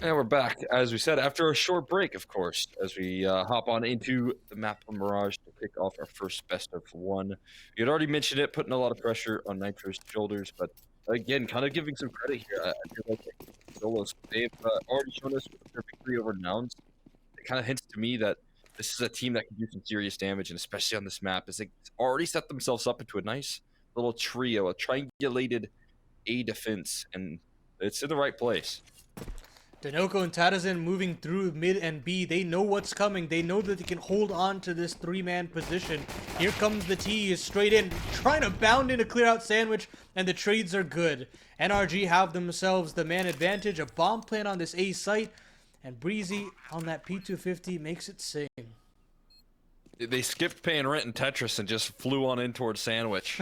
And we're back, as we said, after a short break, of course, as we hop on into the map of Mirage to kick off our first best of one. You had already mentioned it, putting a lot of pressure on Nitro's shoulders, but again, kind of giving some credit here. I feel like E-Xolos, they've already shown us with their victory over Nouns. It kind of hints to me that this is a team that can do some serious damage, and especially on this map, is they already set themselves up into a nice little trio, a triangulated A defense, and it's in the right place. Denoco and Tadazin moving through mid and B. They know what's coming. They know that they can hold on to this three-man position. Here comes the T is straight in, trying to bound in a clear-out sandwich, and the trades are good. NRG have themselves the man advantage, a bomb plant on this A site, and Breezy on that P250 makes it sing. They skipped paying rent in Tetris and just flew on in towards Sandwich.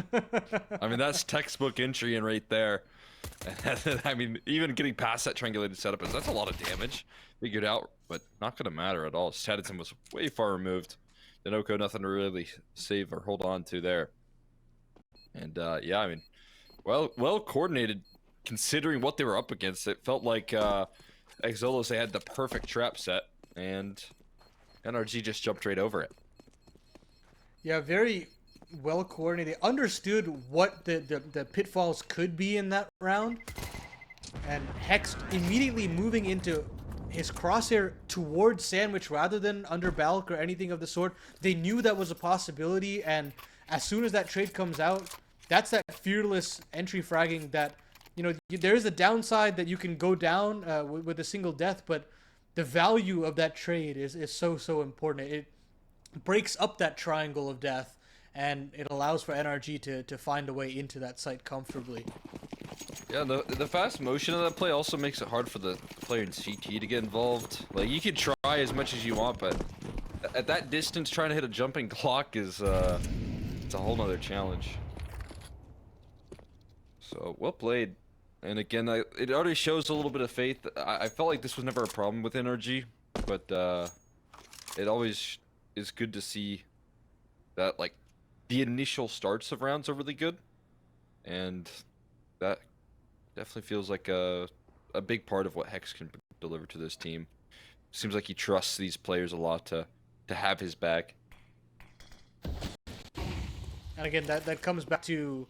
I mean, that's textbook entry in right there. I mean, even getting past that triangulated setup, that's a lot of damage. Figured out, but not going to matter at all. Tadison was way far removed. Denoco, nothing to really save or hold on to there. And yeah, I mean, well coordinated considering what they were up against. It felt like E-Xolos, they had the perfect trap set, and NRG just jumped right over it. Yeah, very well coordinated. They understood what the pitfalls could be in that round. And Hex immediately moving into his crosshair towards Sandwich rather than under Balk or anything of the sort. They knew that was a possibility, and as soon as that trade comes out, that's that fearless entry fragging that, you know, there is a downside that you can go down with a single death, but the value of that trade is so important. It breaks up that triangle of death, and it allows for NRG to find a way into that site comfortably. Yeah, the fast motion of that play also makes it hard for the player in CT to get involved. Like, you can try as much as you want, but at that distance, trying to hit a jumping clock is it's a whole nother challenge. So, well played. And again, it already shows a little bit of faith. I felt like this was never a problem with NRG, but it always is good to see that, like, the initial starts of rounds are really good, and that definitely feels like a big part of what Hex can deliver to this team. Seems like he trusts these players a lot to have his back. And again, that comes back to,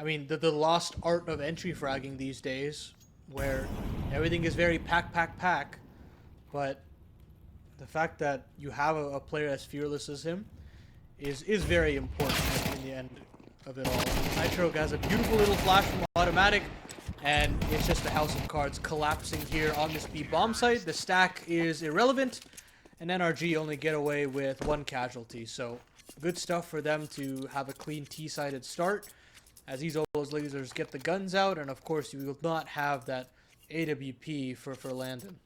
I mean, the lost art of entry fragging these days, where everything is very pack, but the fact that you have a player as fearless as him is very important in the end of it all. Nitro has a beautiful little flash from automatic, and it's just the house of cards collapsing here on this B bomb site. The stack is irrelevant, and NRG only get away with one casualty. So good stuff for them to have a clean T-sided start as E-Xolos LAZERs get the guns out, and of course you will not have that AWP for Landon.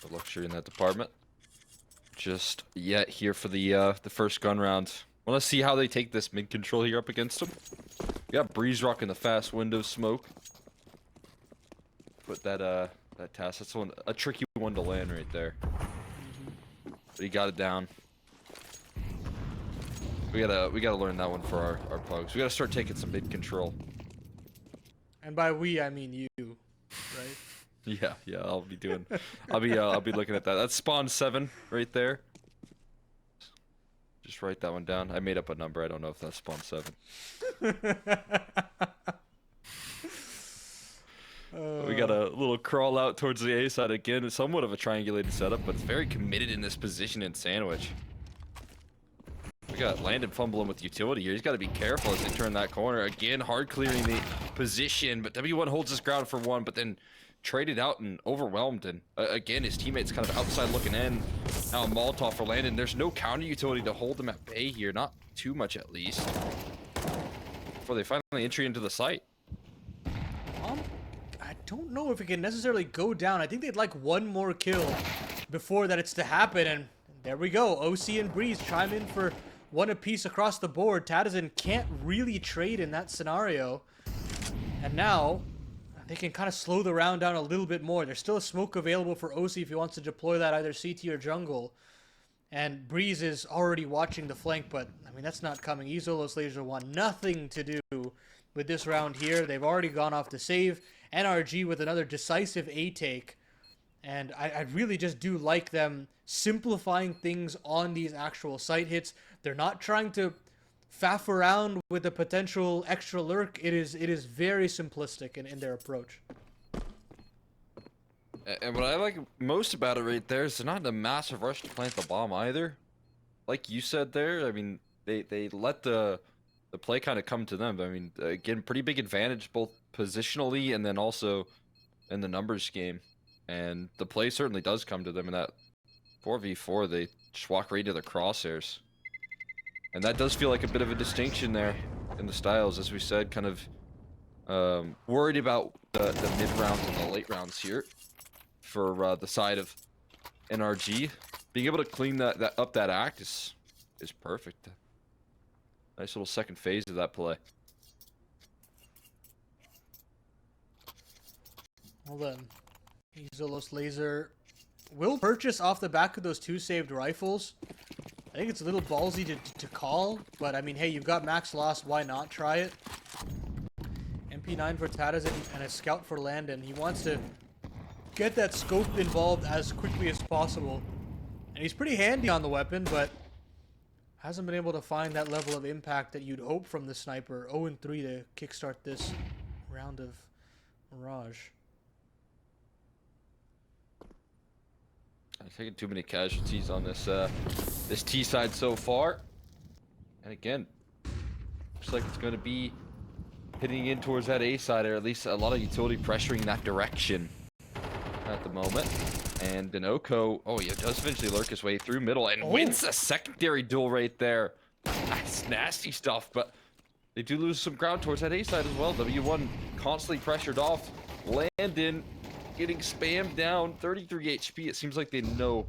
The luxury in that department. Just yet here for the first gun round. Want to see how they take this mid control here up against them. We got Breeze rocking the fast window smoke. Put that task. That's a tricky one to land right there. But he got it down. We gotta learn that one for our pugs. We gotta start taking some mid control. And by we, I mean you, right? Yeah, I'll be looking at that. That's spawn 7 right there. Just write that one down. I made up a number. I don't know if that's spawn 7. We got a little crawl out towards the A side again. It's somewhat of a triangulated setup, but it's very committed in this position in Sandwich. We got Landon fumbling with utility here. He's got to be careful as they turn that corner. Again, hard clearing the position, but W1 holds his ground for one, but then traded out and overwhelmed, and again his teammates kind of outside looking in. Now a Molotov for Landon. There's no counter utility to hold them at bay here, not too much at least, before they finally entry into the site. I don't know if it can necessarily go down. I think they'd like one more kill before that it's to happen, and there we go. OC and Breeze chime in for one apiece across the board. Tadazin can't really trade in that scenario, and now they can kind of slow the round down a little bit more. There's still a smoke available for OC if he wants to deploy that either CT or jungle. And Breeze is already watching the flank, but I mean, that's not coming. E-Xolos LAZER want nothing to do with this round here. They've already gone off the save. NRG with another decisive A take. And I really just do like them simplifying things on these actual site hits. They're not trying to faff around with the potential extra lurk. It is very simplistic in their approach. And what I like most about it right there is they're not in a massive rush to plant the bomb either. Like you said there, I mean, they let the play kind of come to them. I mean, again, pretty big advantage both positionally and then also in the numbers game. And the play certainly does come to them in that 4v4. They just walk right into the crosshairs. And that does feel like a bit of a distinction there in the styles, as we said, kind of worried about the mid-rounds and the late rounds here for the side of NRG. Being able to clean that up that act is perfect. Nice little second phase of that play. Well then, E-Xolos LAZER will purchase off the back of those 2 saved rifles. I think it's a little ballsy to call, but I mean, hey, you've got max loss, why not try it? MP9 for Tadazin and a scout for Landon. He wants to get that scope involved as quickly as possible. And he's pretty handy on the weapon, but hasn't been able to find that level of impact that you'd hope from the sniper. 0-3 to kickstart this round of Mirage. I'm taking too many casualties on this this T side so far. And again, looks like it's going to be hitting in towards that A side, or at least a lot of utility pressuring that direction at the moment. And Dinoco, oh, he does eventually lurk his way through middle and wins a secondary duel right there. That's nasty stuff, but they do lose some ground towards that A side as well. W1 constantly pressured off. Landon getting spammed down, 33 HP. It seems like they know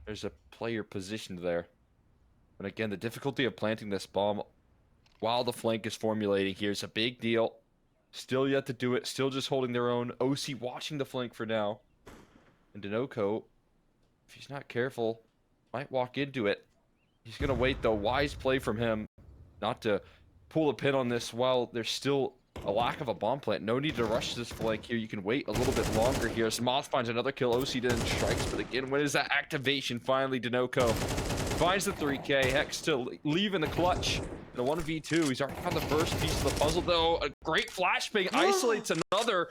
there's a player positioned there. But again, the difficulty of planting this bomb while the flank is formulating here is a big deal. Still yet to do it, still just holding their own. OC watching the flank for now. And Dinoco, if he's not careful, might walk into it. He's going to wait, though. Wise play from him not to pull a pin on this while there's still a lack of a bomb plant. No need to rush this flank here. You can wait a little bit longer here. As Moth finds another kill. OC then strikes, but again, when is that activation? Finally, Dinoco finds the 3K. Hex to leave in the clutch. In a 1v2. He's already found the first piece of the puzzle, though. A great flashbang isolates another.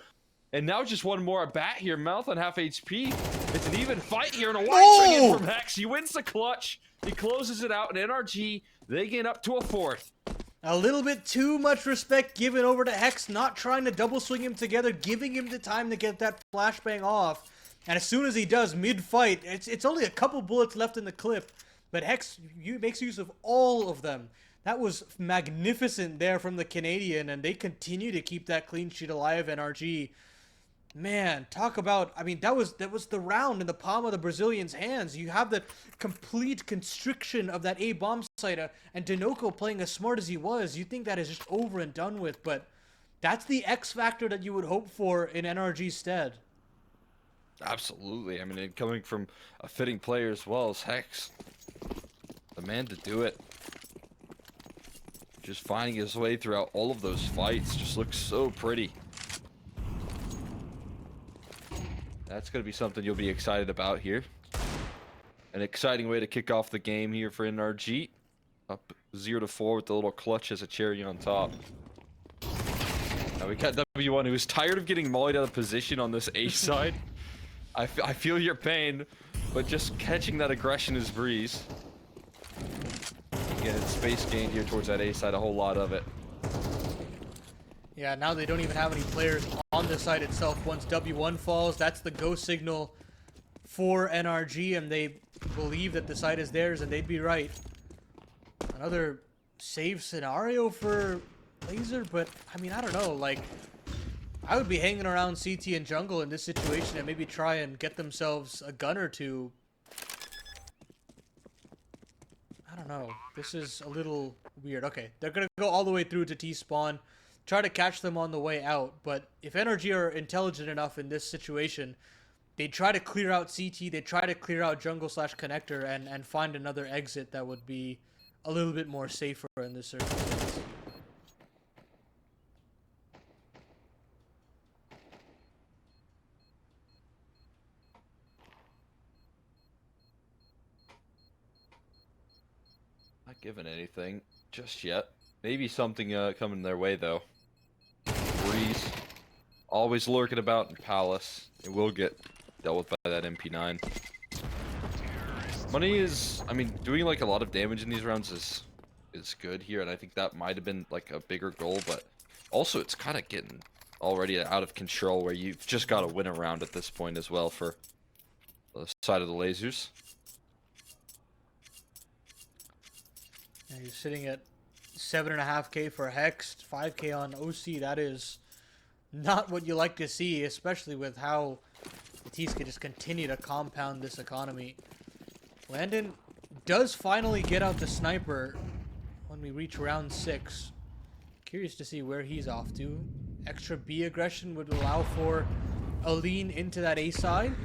And now just one more at bat here. Mouth on half HP. It's an even fight here, and a wide swing in from Hex. He wins the clutch. He closes it out, and NRG, they get up to a 4th. A little bit too much respect given over to Hex, not trying to double swing him together, giving him the time to get that flashbang off. And as soon as he does, mid-fight, it's only a couple bullets left in the clip, but Hex makes use of all of them. That was magnificent there from the Canadian, and they continue to keep that clean sheet alive, NRG. Man, talk about, I mean, that was the round in the palm of the Brazilians' hands. You have the complete constriction of that A bomb site, and Dinoco playing as smart as he was. You think that is just over and done with, but that's the X factor that you would hope for in NRG's stead. Absolutely. I mean, coming from a fitting player as well as Hex, the man to do it. Just finding his way throughout all of those fights just looks so pretty. That's going to be something you'll be excited about here. An exciting way to kick off the game here for NRG. Up 0-4 with the little clutch as a cherry on top. Now we got W1 who's tired of getting mollied out of position on this A side. I feel your pain, but just catching that aggression is breeze. Again, it's space gained here towards that A side, a whole lot of it. Yeah, now they don't even have any players on the site itself. Once W1 falls, that's the go signal for NRG, and they believe that the site is theirs, and they'd be right. Another save scenario for Lazer, but, I mean, I don't know, like, I would be hanging around CT and jungle in this situation and maybe try and get themselves a gun or two. I don't know. This is a little weird. Okay, they're going to go all the way through to T-spawn. Try to catch them on the way out, but if NRG are intelligent enough in this situation, they try to clear out CT, they try to clear out jungle/connector and find another exit that would be a little bit more safer in this circumstance. given anything just yet. Maybe something coming their way though. Breeze, always lurking about in Palace. It will get dealt with by that MP9. Money is, I mean, doing like a lot of damage in these rounds is good here, and I think that might have been like a bigger goal, but also it's kind of getting already out of control where you've just got to win a round at this point as well for the side of the lasers. And he's sitting at 7.5k for Hex, 5k on OC. That is not what you like to see, especially with how the T's can just continue to compound this economy. Landon does finally get out the sniper when we reach round 6. Curious to see where he's off to. Extra B aggression would allow for a lean into that A side.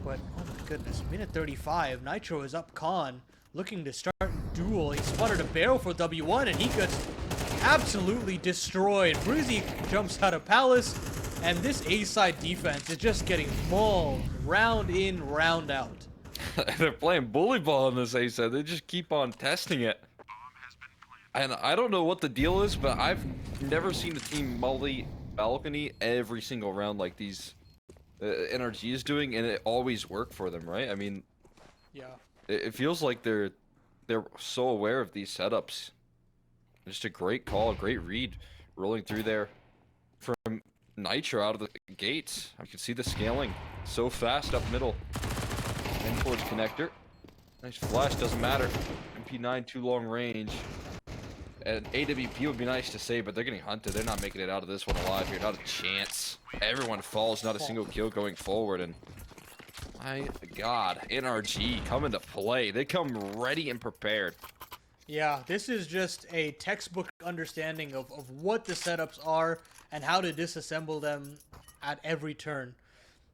But, oh my goodness, minute 35. Nitro is up con, looking to start duel. He spotted a barrel for W1 and he gets absolutely destroyed. Bruzy jumps out of Palace, and this A side defense is just getting mauled round in, round out. They're playing bully ball on this A side. They just keep on testing it. And I don't know what the deal is, but I've never seen a team multi balcony every single round like these NRG is doing, and it always worked for them, right? I mean, Yeah. it feels like they're so aware of these setups. Just a great call, a great read, rolling through there from Nitro out of the gates. You can see the scaling so fast up middle and towards connector. Nice flash, doesn't matter. MP9 too long range. And AWP would be nice to say, but they're getting hunted. They're not making it out of this one alive here. Not a chance. Everyone falls, not a single kill going forward. And my God, NRG coming to play. They come ready and prepared. Yeah, this is just a textbook understanding of what the setups are and how to disassemble them at every turn.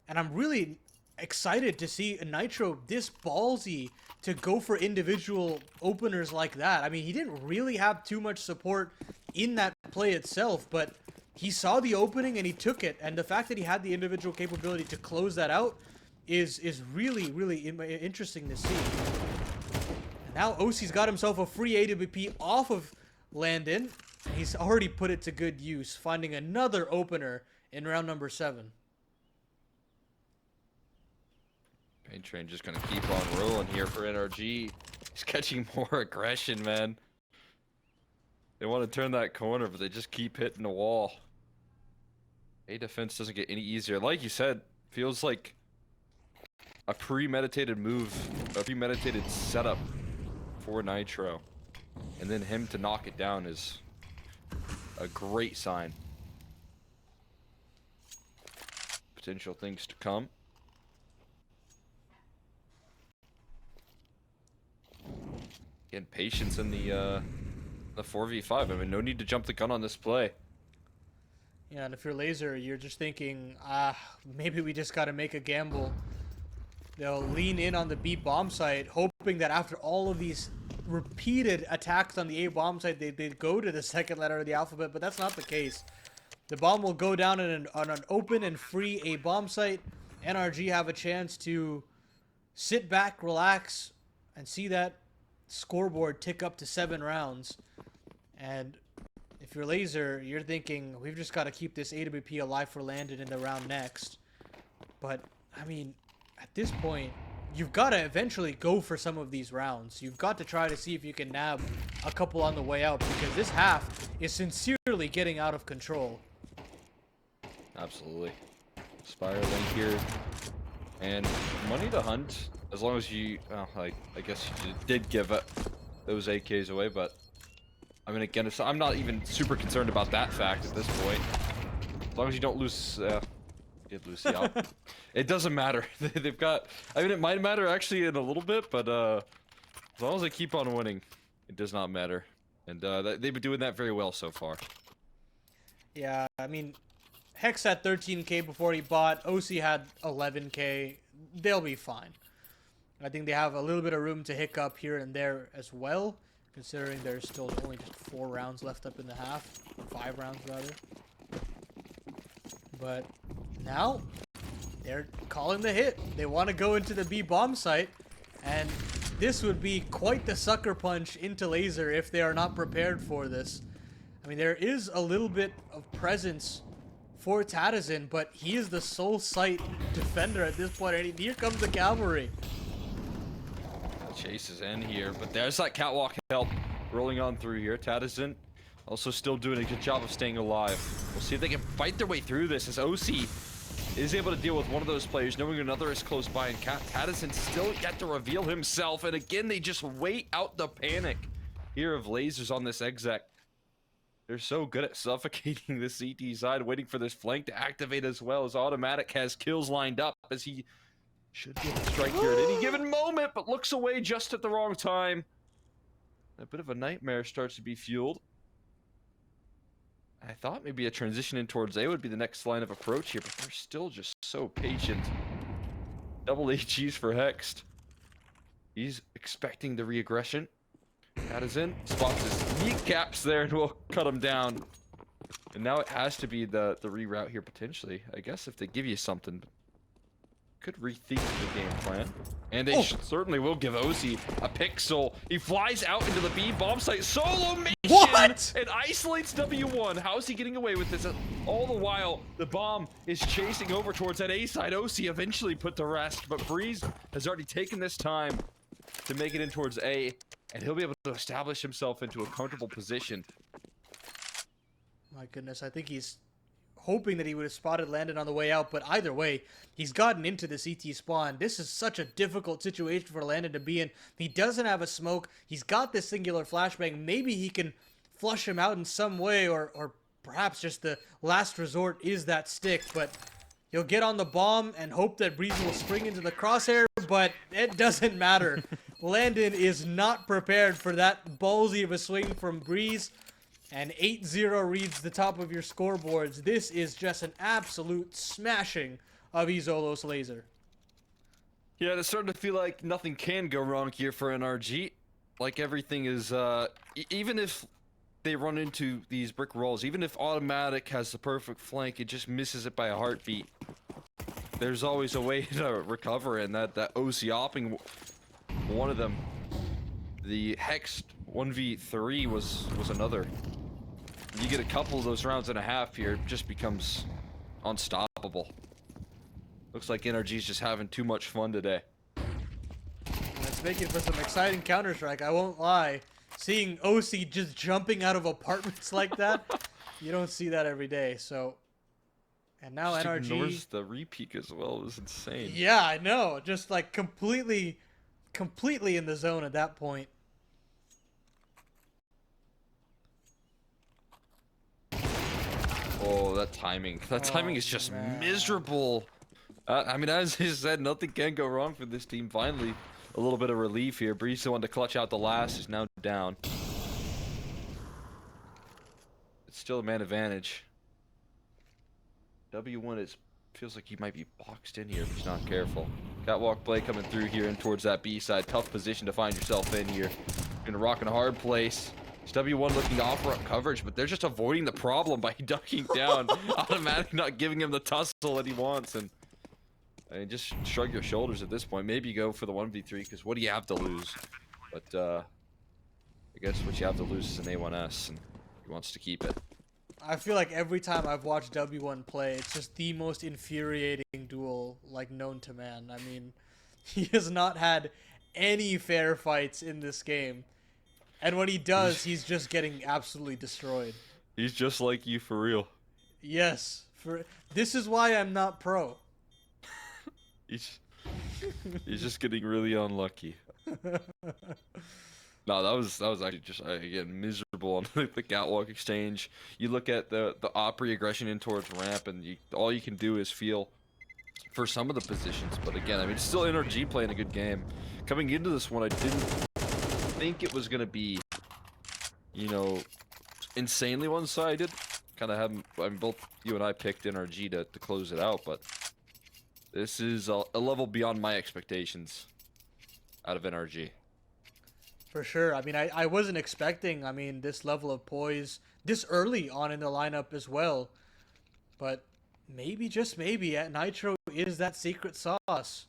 And I'm really excited to see Nitro this ballsy to go for individual openers like that. I mean, he didn't really have too much support in that play itself, but he saw the opening and he took it. And the fact that he had the individual capability to close that out is really, really interesting to see. And now OC's got himself a free AWP off of Landon. He's already put it to good use, finding another opener in round number 7. Pain Train just gonna keep on rolling here for NRG. He's catching more aggression, man. They want to turn that corner, but they just keep hitting the wall. A defense doesn't get any easier. Like you said, feels like a premeditated move, a premeditated setup for Nitro. And then him to knock it down is a great sign. Potential things to come. Again, patience in the 4v5. I mean, no need to jump the gun on this play. Yeah, and if you're Laser, you're just thinking, maybe we just got to make a gamble. They'll lean in on the B bomb site, hoping that after all of these repeated attacks on the A bomb site, they'd go to the second letter of the alphabet, but that's not the case. The bomb will go down on an open and free A bomb site. NRG have a chance to sit back, relax, and see that scoreboard tick up to 7 rounds. And if you're Laser, you're thinking, we've just got to keep this AWP alive for Landon in the round next. But, I mean, at this point, you've got to eventually go for some of these rounds. You've got to try to see if you can nab a couple on the way out, because this half is sincerely getting out of control. Absolutely. Spiraling here. And money to hunt, as long as you, well, I guess you did give those AKs away, but I mean, again, I'm not even super concerned about that fact at this point. As long as you don't lose, did lose the out. It doesn't matter. They've got, I mean, it might matter actually in a little bit, but as long as they keep on winning, it does not matter. And they've been doing that very well so far. Yeah, I mean, Hex had 13k before he bought. OC had 11k. They'll be fine. I think they have a little bit of room to hiccup here and there as well, considering there's still only just 4 rounds left up in the half. 5 rounds, rather. But now, they're calling the hit. They want to go into the B bomb site, and this would be quite the sucker punch into Laser if they are not prepared for this. I mean, there is a little bit of presence for Tadazin, but he is the sole sight defender at this point, and here comes the cavalry. Chase is in here, but there's that catwalk help rolling on through here. Tadazin also still doing a good job of staying alive. We'll see if they can fight their way through this as OC is able to deal with one of those players, knowing another is close by, and Tadazin still yet to reveal himself. And again, they just wait out the panic here of Lasers on this exec. They're so good at suffocating the CT side, waiting for this flank to activate as well, as Automatic has kills lined up as he should be able to strike here at any given moment, but looks away just at the wrong time. A bit of a nightmare starts to be fueled. I thought maybe a transition in towards A would be the next line of approach here, but they're still just so patient. Double HGs for Hext. He's expecting the re-aggression. Tadazin spots his kneecaps there and will cut him down. And now it has to be the reroute here potentially. I guess if they give you something, could rethink the game plan. And they certainly will give OC a pixel. He flies out into the B bomb site. Solo mission! What? And isolates W1. How is he getting away with this? All the while, the bomb is chasing over towards that A side. OC eventually put to rest, but Breeze has already taken this time to make it in towards A, and he'll be able to establish himself into a comfortable position. My goodness, I think he's hoping that he would have spotted Landon on the way out, but either way, he's gotten into the CT spawn. This is such a difficult situation for Landon to be in. He doesn't have a smoke. He's got this singular flashbang. Maybe he can flush him out in some way, or perhaps just the last resort is that stick, but he'll get on the bomb and hope that Breeze will spring into the crosshair, but it doesn't matter. Landon is not prepared for that ballsy of a swing from Breeze, and 8-0 reads the top of your scoreboards. This is just an absolute smashing of E-Xolos LAZER. Yeah, it's starting to feel like nothing can go wrong here for NRG. Like everything is, even if they run into these brick walls, even if Automatic has the perfect flank, it just misses it by a heartbeat. There's always a way to recover, and that OC opping one of them. The Hext 1v3 was another. You get a couple of those rounds and a half here, it just becomes unstoppable. Looks like NRG's just having too much fun today. That's making for some exciting Counter-Strike, I won't lie. Seeing OC just jumping out of apartments like that, you don't see that every day, so... And now just NRG... ignores the repeat as well, it was insane. Yeah, I know. Just like completely in the zone at that point. Oh, that timing. That timing is just miserable. I mean, as I said, nothing can go wrong for this team. Finally, a little bit of relief here. Breeze, the one to clutch out the last, is now down. It's still a man advantage. W1 feels like he might be boxed in here if he's not careful. Catwalk play coming through here and towards that B side. Tough position to find yourself in here. Gonna rock in a hard place. It's W1 looking to offer up coverage, but they're just avoiding the problem by ducking down. Automatic not giving him the tussle that he wants, and I mean, just shrug your shoulders at this point. Maybe you go for the 1v3, because what do you have to lose? But I guess what you have to lose is an A1S, and he wants to keep it. I feel like every time I've watched W1 play, it's just the most infuriating duel, like, known to man. I mean, he has not had any fair fights in this game. And when he does, he's just getting absolutely destroyed. He's just like you for real. Yes. This is why I'm not pro. He's just getting really unlucky. No, that was actually just, again, miserable on the catwalk exchange. You look at the Opry aggression in towards ramp, and all you can do is feel for some of the positions. But again, I mean, it's still NRG playing a good game. Coming into this one, I didn't think it was going to be, you know, insanely one-sided. Kind of have, I mean, both you and I picked NRG to close it out, but this is a level beyond my expectations out of NRG. For sure. I mean, I wasn't expecting, I mean, this level of poise this early on in the lineup as well. But maybe, just maybe, Nitro is that secret sauce.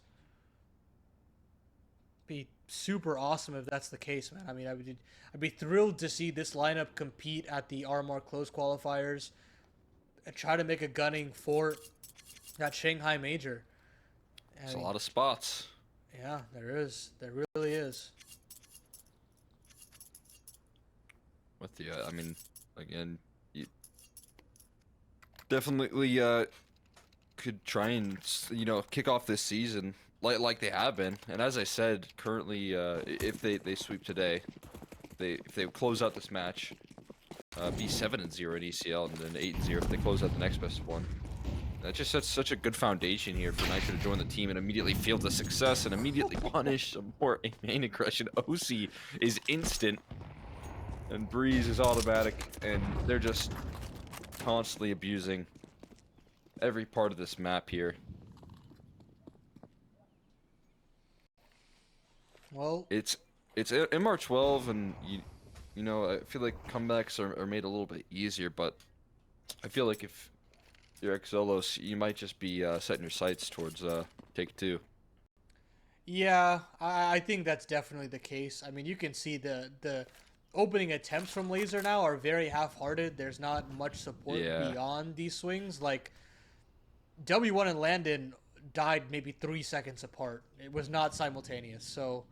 Be super awesome if that's the case, man. I mean, I'd be thrilled to see this lineup compete at the RMR close qualifiers and try to make a gunning for that Shanghai major. It's a lot of spots. Yeah, there is. There really is. With the, I mean, again, you definitely could try and kick off this season like they have been. And as I said, currently, if they sweep today, if they close out this match, be 7-0 in ECL and then 8-0 if they close out the next best one. That just sets such a good foundation here for Nitro to join the team and immediately feel the success and immediately punish some more main aggression. OC is instant, and Breeze is automatic, and they're just constantly abusing every part of this map here. Well, it's MR12, and you know, I feel like comebacks are made a little bit easier, but I feel like if you're E-Xolos, you might just be setting your sights towards take 2. yeah, I think that's definitely the case. I mean, you can see the opening attempts from Laser now are very half-hearted. There's not much support beyond these swings. Like, W1 and Landon died maybe 3 seconds apart. It was not simultaneous, so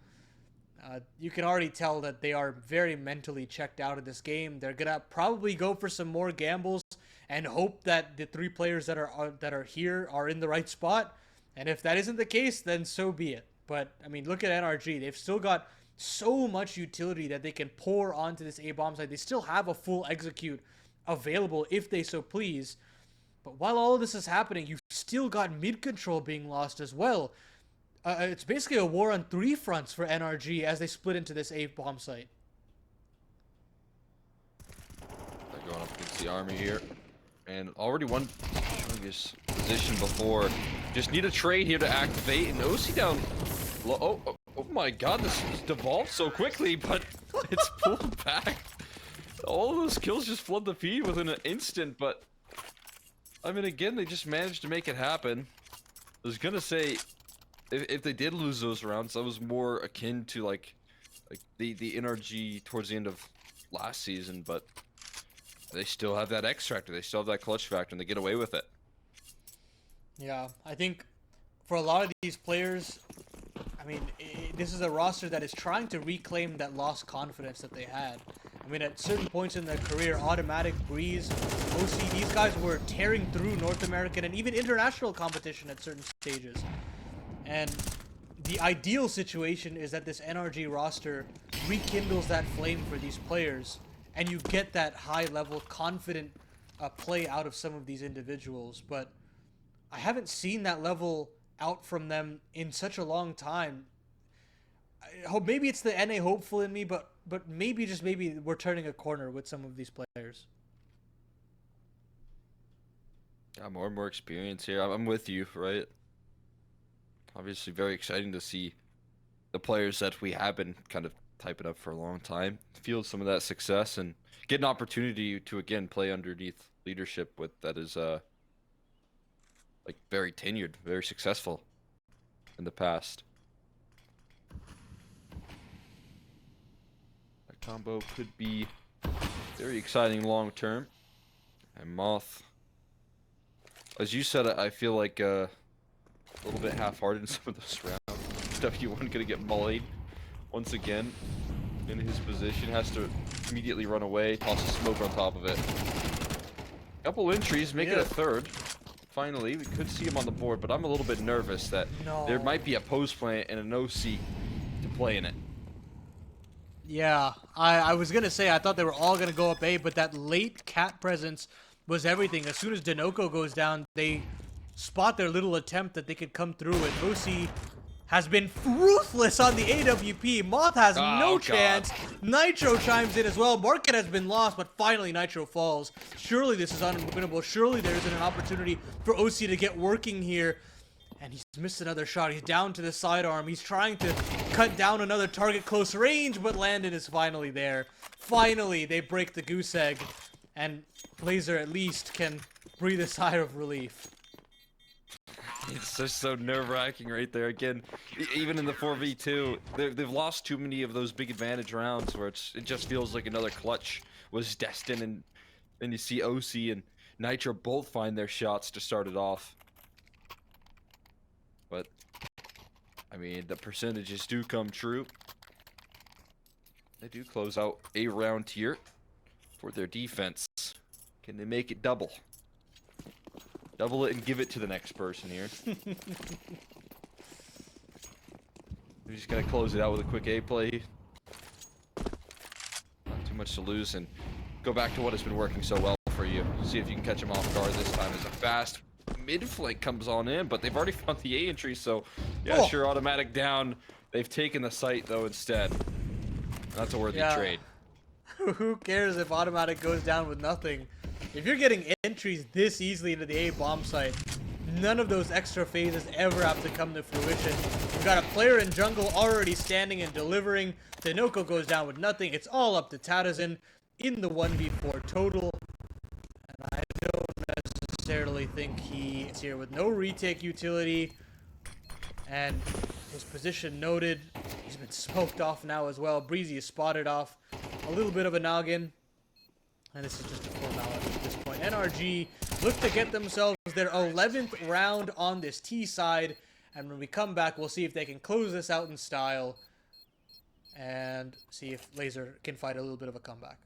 you can already tell that they are very mentally checked out of this game. They're gonna probably go for some more gambles and hope that the 3 players that are here are in the right spot. And if that isn't the case, then so be it. But I mean, look at NRG. They've still got so much utility that they can pour onto this A-bomb site. They still have a full execute available if they so please. But while all of this is happening, you've still got mid control being lost as well. It's basically a war on 3 fronts for NRG as they split into this A-bomb site. They're going up against the army here. And already one strongest position before. Just need a trade here to activate. And OC down low. Oh my god, this devolved so quickly, but it's pulled back. All of those kills just flood the feed within an instant, but I mean, again, they just managed to make it happen. I was gonna say, if they did lose those rounds, that was more akin to like the NRG towards the end of last season, but they still have that X factor, they still have that clutch factor, and they get away with it. Yeah, I think for a lot of these players, I mean, this is a roster that is trying to reclaim that lost confidence that they had. I mean, at certain points in their career, Automatic, Breeze, OC, these guys were tearing through North American and even international competition at certain stages. And the ideal situation is that this NRG roster rekindles that flame for these players, and you get that high-level, confident play out of some of these individuals. But I haven't seen that level out from them in such a long time. I hope maybe it's the NA hopeful in me, but maybe just maybe we're turning a corner with some of these players. Yeah, more and more experience here. I'm with you, right? Obviously very exciting to see the players that we have been kind of typing up for a long time feel some of that success and get an opportunity to again play underneath leadership with that is like very tenured, very successful in the past. That combo could be very exciting long term. And Moth, as you said, I feel like a little bit half-hearted in some of those rounds. W1 gonna get mullied once again in his position, has to immediately run away, toss a smoke on top of it. Couple entries, make it a third. Finally, we could see him on the board, but I'm a little bit nervous that there might be a post plant and an OC to play in it. Yeah, I was going to say I thought they were all going to go up A, but that late cat presence was everything. As soon as Denoco goes down, they spot their little attempt that they could come through, and OC has been ruthless on the AWP. Moth has no chance. Nitro chimes in as well. Market has been lost, but finally Nitro falls. Surely this is unwinnable. Surely there isn't an opportunity for OC to get working here. And he's missed another shot. He's down to the sidearm. He's trying to cut down another target close range, but Landon is finally there. Finally, they break the goose egg, and Lazer at least can breathe a sigh of relief. It's just so nerve-wracking right there. Again, even in the 4v2, they've lost too many of those big advantage rounds where it just feels like another clutch was destined, and then you see OC and Nitro both find their shots to start it off. But, I mean, the percentages do come true. They do close out a round here for their defense. Can they make it double? Double it and give it to the next person here. We're just gonna close it out with a quick A play. Not too much to lose, and go back to what has been working so well for you. See if you can catch them off guard this time as a fast mid flank comes on in, but they've already found the A entry, so yeah, sure, automatic down. They've taken the site though instead. That's a worthy trade. Who cares if automatic goes down with nothing? If you're getting entries this easily into the A bomb site, none of those extra phases ever have to come to fruition. You've got a player in jungle already standing and delivering. Tinoco goes down with nothing. It's all up to Tatazin in the 1v4 total. And I don't necessarily think he is here with no retake utility. And his position noted. He's been smoked off now as well. Breezy is spotted off. A little bit of a noggin. And this is just a formality at this point. NRG look to get themselves their 11th round on this T side. And when we come back, we'll see if they can close this out in style. And see if Laser can fight a little bit of a comeback.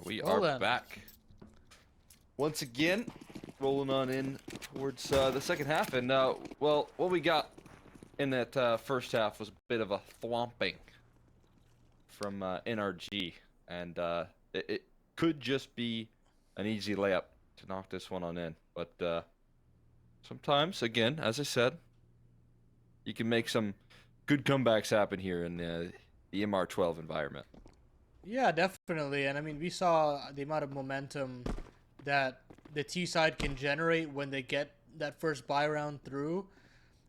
We are back once again, rolling on in towards the second half, and well, what we got in that first half was a bit of a thwomping. from NRG, and it could just be an easy layup to knock this one on in. But sometimes, again, as I said, you can make some good comebacks happen here in the MR12 environment. Yeah, definitely. And I mean, we saw the amount of momentum that the T side can generate when they get that first buy round through.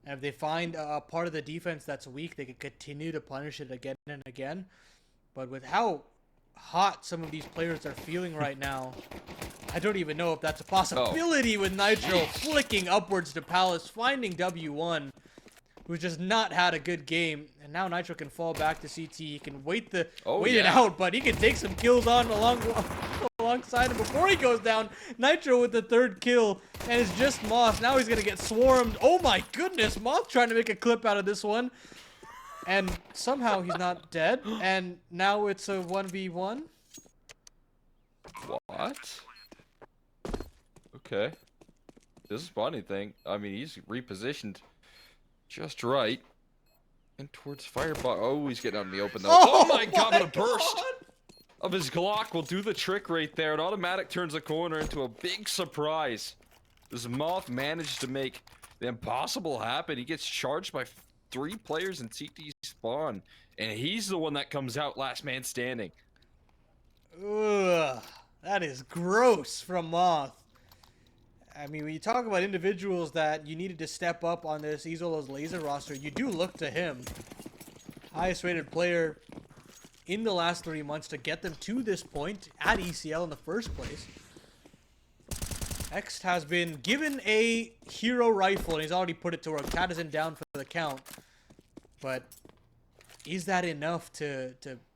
And if they find a part of the defense that's weak, they can continue to punish it again and again. But with how hot some of these players are feeling right now, I don't even know if that's a possibility with Nitro flicking upwards to Palace, finding W1, who's just not had a good game. And now Nitro can fall back to CT. He can wait it out, but he can take some kills on alongside him before he goes down. Nitro with the third kill, and it's just Moth. Now he's gonna get swarmed. Oh my goodness, Moth trying to make a clip out of this one. And somehow he's not dead, and now it's a 1v1. What? Okay. This is funny thing. I mean, he's repositioned just right. And towards Fireball. Oh, he's getting out in the open though. Oh my god, what a burst of his Glock will do the trick right there. An automatic turns the corner into a big surprise. This Moth managed to make the impossible happen. He gets charged by 3 players in CT spawn, and he's the one that comes out last man standing. Ugh, that is gross from Moth. I mean, when you talk about individuals that you needed to step up on this E-Xolos LAZER roster, you do look to him. Highest rated player in the last 3 months to get them to this point at ECL in the first place. X has been given a hero rifle, and he's already put it to work. Cat isn't down for the count. But is that enough to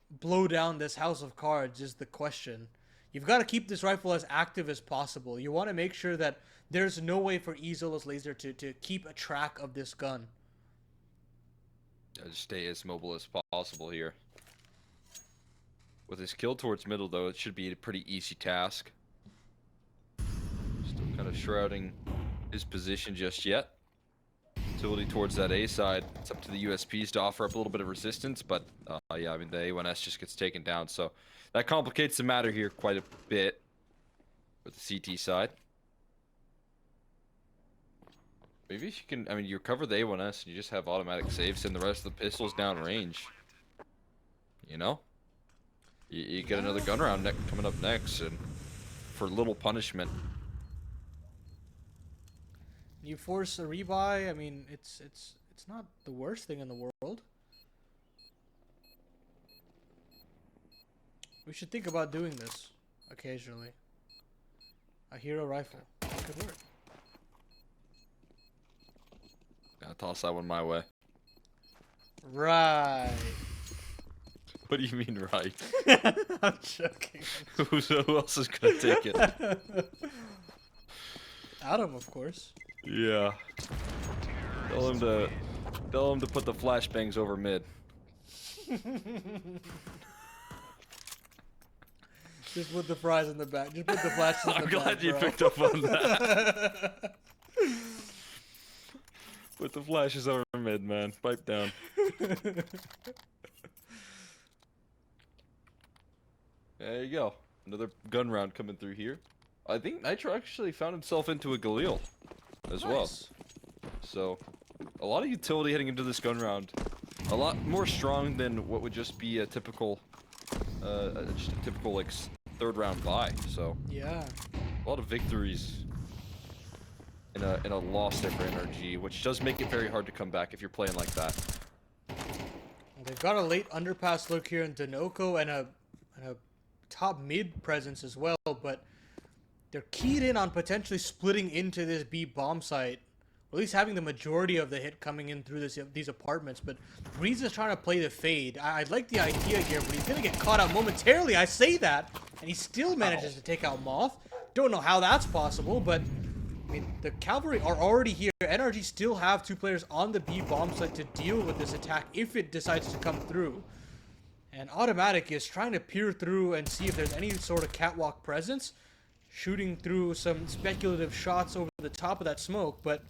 blow down this house of cards is the question. You've got to keep this rifle as active as possible. You want to make sure that there's no way for E-Xolos LAZER to keep a track of this gun. Just stay as mobile as possible here. With his kill towards middle, though, it should be a pretty easy task. Still kind of shrouding his position just yet. Utility towards that A side. It's up to the USPs to offer up a little bit of resistance, but yeah, I mean, the A1S just gets taken down, so that complicates the matter here quite a bit with the CT side. Maybe if you can, I mean, you recover the A1S and you just have automatic saves and the rest of the pistols down range. You know? You get another gun round coming up next, and for little punishment. You force a rebuy. I mean, it's not the worst thing in the world. We should think about doing this occasionally. A hero rifle. It could work. I'll toss that one my way. Right. What do you mean, right? I'm joking. Who else is gonna take it? Adam, of course. Yeah. Tell him to put the flashbangs over mid. Just put the fries in the back. Just put the flashes in the back. I'm glad you bro. picked up on that. Put the flashes over mid, man. Pipe down. There you go. Another gun round coming through here. I think Nitro actually found himself into a Galil as well. So, a lot of utility heading into this gun round. A lot more strong than what would just be a typical, like third round buy. So, Yeah. a lot of victories in a loss there for NRG, which does make it very hard to come back if you're playing like that. Well, they've got a late underpass look here in Denoco and a top mid presence as well, but they're keyed in on potentially splitting into this B bomb site, or at least having the majority of the hit coming in through these apartments. But Breeze is trying to play the fade. I like the idea here, but he's going to get caught out momentarily. I say that, and he still manages to take out Moth. Don't know how that's possible, but I mean, the Cavalry are already here. NRG still have 2 players on the B bomb site to deal with this attack if it decides to come through. And Automatic is trying to peer through and see if there's any sort of catwalk presence, shooting through some speculative shots over the top of that smoke, but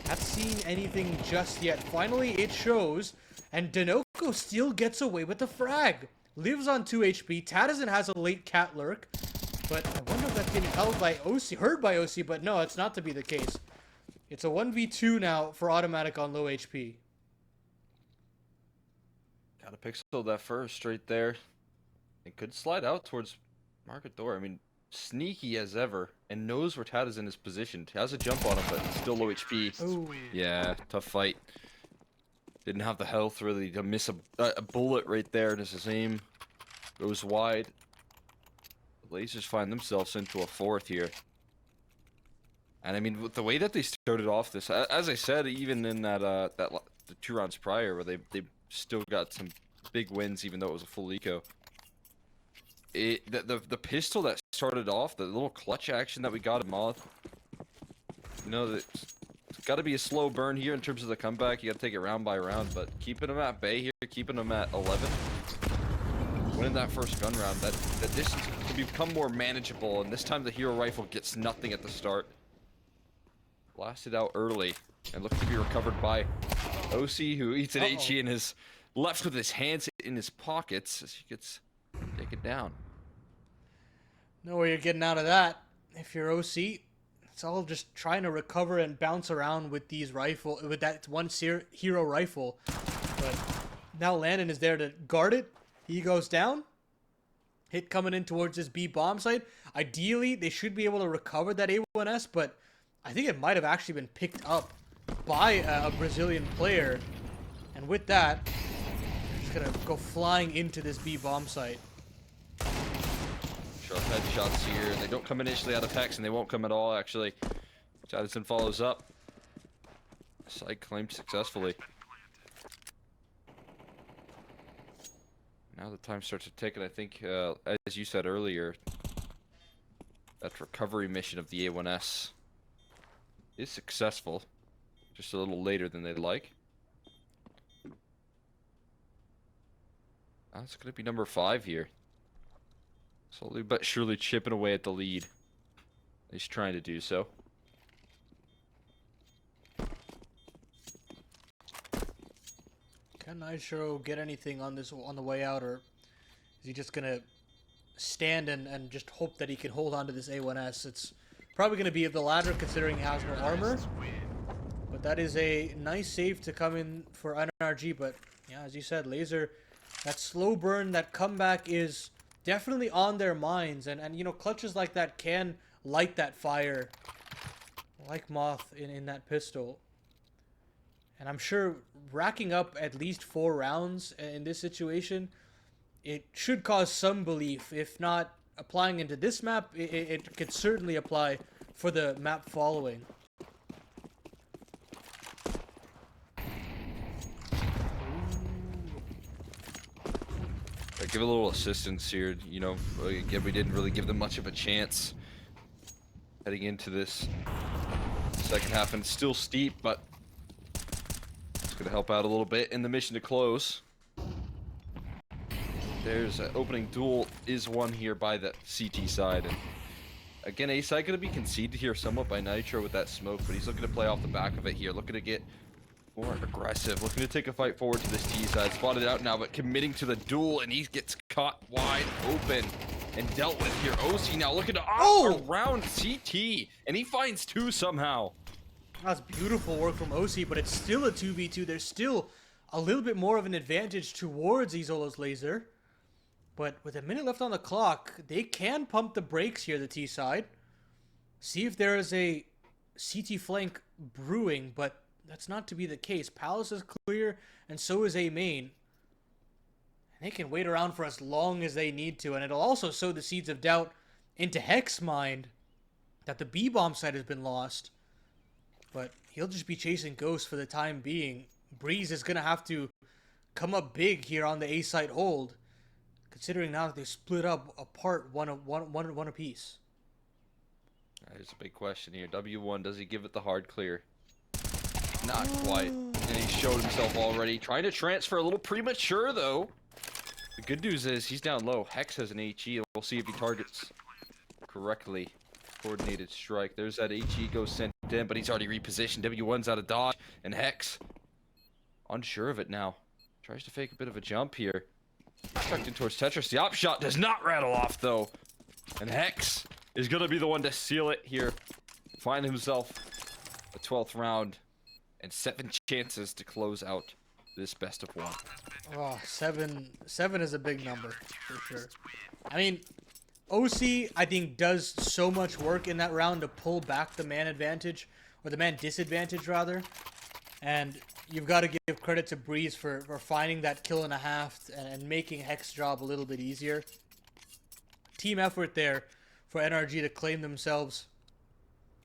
not seeing anything just yet. Finally, it shows, and Denoco still gets away with the frag. lives on 2 HP. Tadazin has a late cat lurk, but I wonder if that's getting held by OC, heard by OC, but no, it's not to be the case. It's a 1v2 now for Automatic on low HP. Gotta pixel that first right there. It could slide out towards market door. I mean, sneaky as ever, and knows where Tadazin is positioned. Has a jump on him, but still low HP. Ooh. Yeah, tough fight. Didn't have the health really to miss a bullet right there, and his aim goes wide. The Lasers find themselves into a fourth here. And I mean, with the way that they started off this, as I said, even in the 2 rounds prior, where they still got some big wins, even though it was a full eco. The pistol that started off, the little clutch action that we got at Moth, you know, it's got to be a slow burn here in terms of the comeback. You got to take it round by round, but keeping them at bay here, keeping them at 11, winning that first gun round, that distance can become more manageable, and this time the hero rifle gets nothing at the start. Blasted out early, and looks to be recovered by OC, who eats an HE and is left with his hands in his pockets as he gets taken down. No way you're getting out of that. If you're OC, it's all just trying to recover and bounce around with that one hero rifle. But now Landon is there to guard it. He goes down. Hit coming in towards this B bomb site. Ideally, they should be able to recover that A1S, but I think it might have actually been picked up by a Brazilian player. And with that, they're just going to go flying into this B bomb site. Sharp headshots here. They don't come initially out of Hex, and they won't come at all, actually. Jadison follows up. Site claimed successfully. Now the time starts to tick, and I think, as you said earlier, that recovery mission of the A1S is successful. Just a little later than they'd like. That's going to be number 5 here. Slowly but surely chipping away at the lead. He's trying to do so. Can Nitro get anything on the way out, or is he just gonna stand and just hope that he can hold on to this A1S? It's probably gonna be the latter, considering he has no armor. But that is a nice save to come in for NRG. But yeah, as you said, Laser, that slow burn, that comeback is definitely on their minds, and you know, clutches like that can light that fire, like Moth in that pistol. And I'm sure racking up at least 4 rounds in this situation, it should cause some belief. If not applying into this map, it could certainly apply for the map following. Give a little assistance here, you know. Again, we didn't really give them much of a chance heading into this second half, and it's still steep, but it's going to help out a little bit in the mission to close. There's an opening duel is won here by the CT side, and again, A-side going to be conceded here somewhat by Nitro with that smoke, but he's looking to play off the back of it here, looking to get more aggressive, looking to take a fight forward to this T side. Spotted out now, but committing to the duel, and he gets caught wide open and dealt with here. OC now looking to around CT, and he finds 2 somehow. That's beautiful work from OC, but it's still a 2v2. There's still a little bit more of an advantage towards E-Xolos LAZER. But with a minute left on the clock, they can pump the brakes here, the T side. See if there is a CT flank brewing, but that's not to be the case. Palace is clear, and so is A main. And they can wait around for as long as they need to, and it'll also sow the seeds of doubt into Hex mind that the B bomb site has been lost. But he'll just be chasing ghosts for the time being. Breeze is gonna have to come up big here on the A site hold, considering now that they split up apart one apiece. There's a big question here. W1, does he give it the hard clear? Not quite. And he showed himself already. Trying to transfer a little premature, though. The good news is he's down low. Hex has an HE. We'll see if he targets correctly. Coordinated strike. There's that HE goes sent in, but he's already repositioned. W1's out of dodge. And Hex, unsure of it now. Tries to fake a bit of a jump here. Tucked in towards Tetris. The op shot does not rattle off though. And Hex is gonna be the one to seal it here. Find himself a 12th round and 7 chances to close out this best of 1. Oh, seven is a big number for sure. I mean, OC I think does so much work in that round to pull back the man advantage, or the man disadvantage rather. And you've got to give credit to Breeze for finding that kill and a half and making Hex job a little bit easier. Team effort there for NRG to claim themselves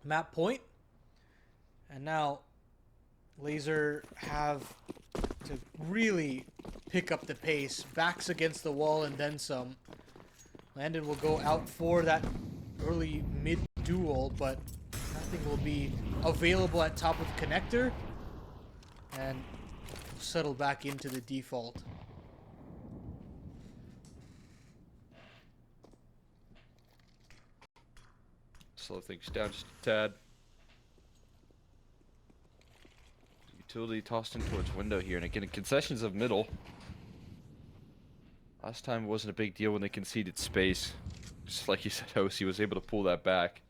map point. And now Laser have to really pick up the pace. Backs against the wall and then some. Landon will go out for that early mid duel, but nothing will be available at top of connector. And settle back into the default. Slow things down just a tad. Utility tossed in towards window here, and again, concessions of middle. Last time it wasn't a big deal when they conceded space. Just like you said, Hosi was able to pull that back.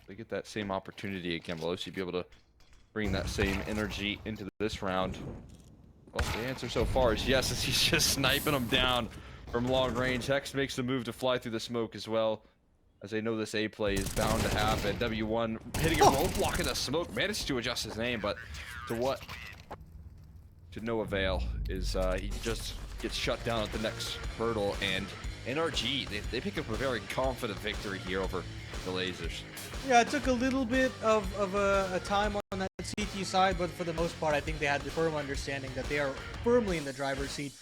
They get that same opportunity again. Will Osi be able to bring that same energy into this round? Well, the answer so far is yes, as he's just sniping them down from long range. Hex makes the move to fly through the smoke as well, as they know this A play is bound to happen. W1 hitting a roadblock in the smoke, managed to adjust his name, but to what? To no avail. Is he just gets shut down at the next hurdle, and NRG, they pick up a very confident victory here over the Lasers. Yeah, it took a little bit of a time on that CT side, but for the most part, I think they had the firm understanding that they are firmly in the driver's seat.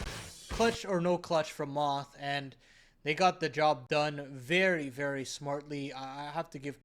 Clutch or no clutch from Moth, and they got the job done very, very smartly. I have to give